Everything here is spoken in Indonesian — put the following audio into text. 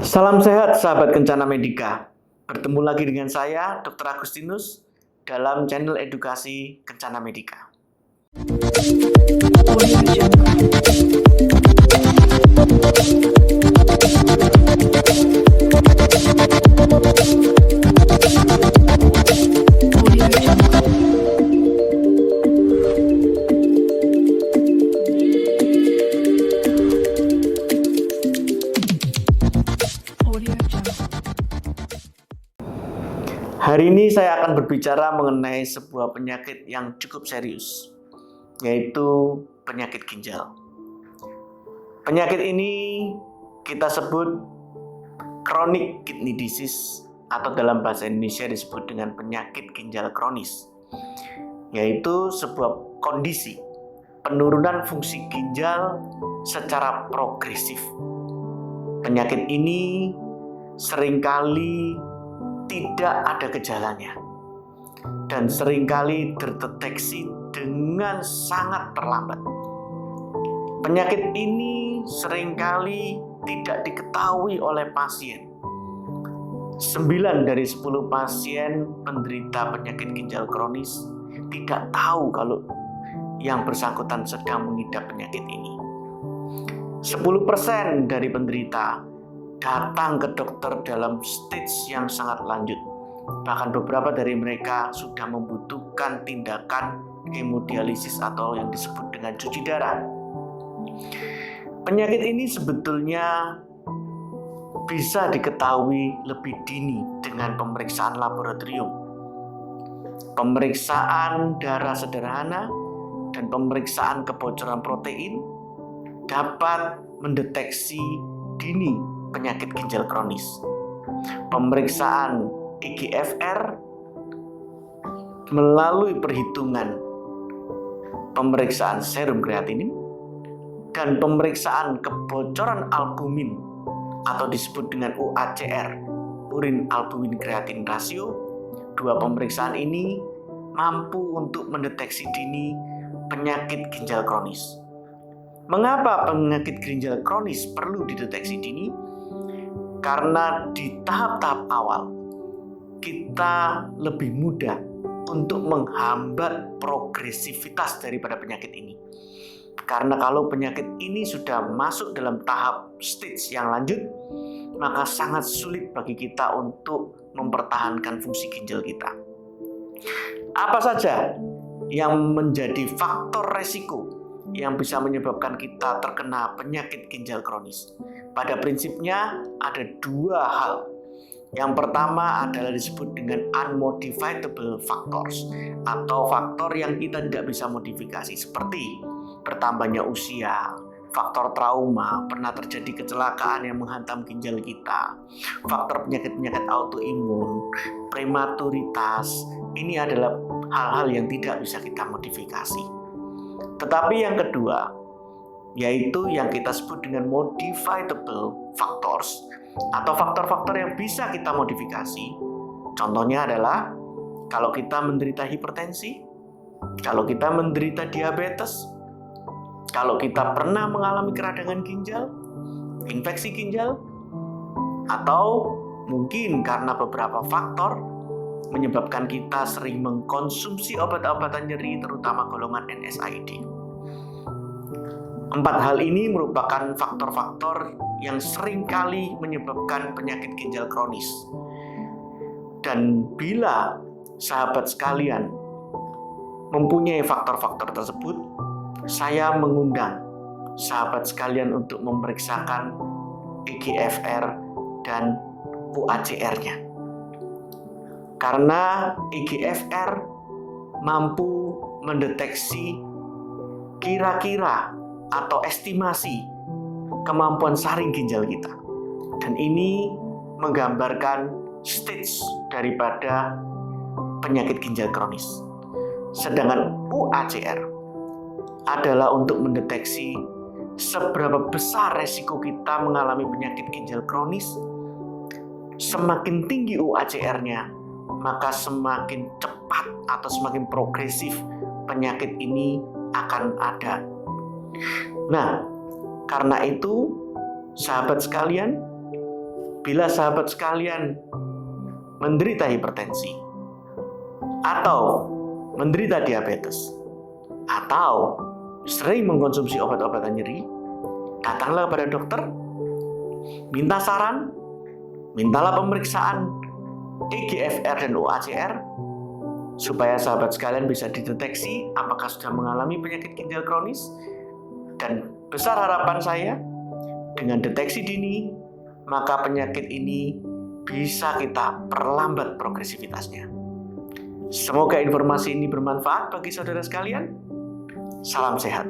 Salam sehat sahabat Kencana Medika. Bertemu lagi dengan saya Dr. Agustinus dalam channel edukasi Kencana Medika. Hari ini saya akan berbicara mengenai sebuah penyakit yang cukup serius, yaitu penyakit ginjal. Penyakit ini kita sebut chronic kidney disease atau dalam bahasa Indonesia disebut dengan penyakit ginjal kronis, yaitu sebuah kondisi penurunan fungsi ginjal secara progresif. Penyakit ini seringkali tidak ada gejalanya dan seringkali terdeteksi dengan sangat terlambat. Penyakit ini seringkali tidak diketahui oleh pasien. 9 dari 10 pasien penderita penyakit ginjal kronis tidak tahu kalau yang bersangkutan sedang mengidap penyakit ini. 10% dari penderita datang ke dokter dalam stage yang sangat lanjut. Bahkan beberapa dari mereka sudah membutuhkan tindakan hemodialisis atau yang disebut dengan cuci darah. Penyakit ini sebetulnya bisa diketahui lebih dini dengan pemeriksaan laboratorium. Pemeriksaan darah sederhana dan pemeriksaan kebocoran protein dapat mendeteksi dini penyakit ginjal kronis. Pemeriksaan eGFR melalui perhitungan pemeriksaan serum kreatinin dan pemeriksaan kebocoran albumin atau disebut dengan UACR, urin albumin kreatin rasio. Dua pemeriksaan ini mampu untuk mendeteksi dini penyakit ginjal kronis. Mengapa penyakit ginjal kronis perlu dideteksi dini? Karena di tahap-tahap awal kita lebih mudah untuk menghambat progresivitas daripada penyakit ini. Karena kalau penyakit ini sudah masuk dalam tahap stage yang lanjut, maka sangat sulit bagi kita untuk mempertahankan fungsi ginjal kita. Apa saja yang menjadi faktor resiko yang bisa menyebabkan kita terkena penyakit ginjal kronis? Pada prinsipnya ada dua hal. Yang pertama adalah disebut dengan unmodifiable factors atau faktor yang kita tidak bisa modifikasi, seperti bertambahnya usia, faktor trauma, pernah terjadi kecelakaan yang menghantam ginjal kita, faktor penyakit-penyakit autoimun, prematuritas. Ini adalah hal-hal yang tidak bisa kita modifikasi. Tetapi yang kedua, yaitu yang kita sebut dengan modifiable factors atau faktor-faktor yang bisa kita modifikasi. Contohnya adalah kalau kita menderita hipertensi, kalau kita menderita diabetes, kalau kita pernah mengalami keradangan ginjal, infeksi ginjal, atau mungkin karena beberapa faktor menyebabkan kita sering mengkonsumsi obat-obatan nyeri terutama golongan NSAID. 4 hal ini merupakan faktor-faktor yang seringkali menyebabkan penyakit ginjal kronis. Dan bila sahabat sekalian mempunyai faktor-faktor tersebut, saya mengundang sahabat sekalian untuk memeriksakan eGFR dan UACR-nya. Karena eGFR mampu mendeteksi kira-kira atau estimasi kemampuan saring ginjal kita. Dan ini menggambarkan stage daripada penyakit ginjal kronis. Sedangkan UACR adalah untuk mendeteksi seberapa besar resiko kita mengalami penyakit ginjal kronis. Semakin tinggi UACR-nya, maka semakin cepat atau semakin progresif penyakit ini akan ada. Nah, karena itu sahabat sekalian, bila sahabat sekalian menderita hipertensi, atau menderita diabetes, atau sering mengkonsumsi obat-obatan nyeri, datanglah kepada dokter, minta saran, mintalah pemeriksaan EGFR dan UACR, supaya sahabat sekalian bisa dideteksi apakah sudah mengalami penyakit ginjal kronis. Dan besar harapan saya, dengan deteksi dini, maka penyakit ini bisa kita perlambat progresivitasnya. Semoga informasi ini bermanfaat bagi saudara sekalian. Salam sehat.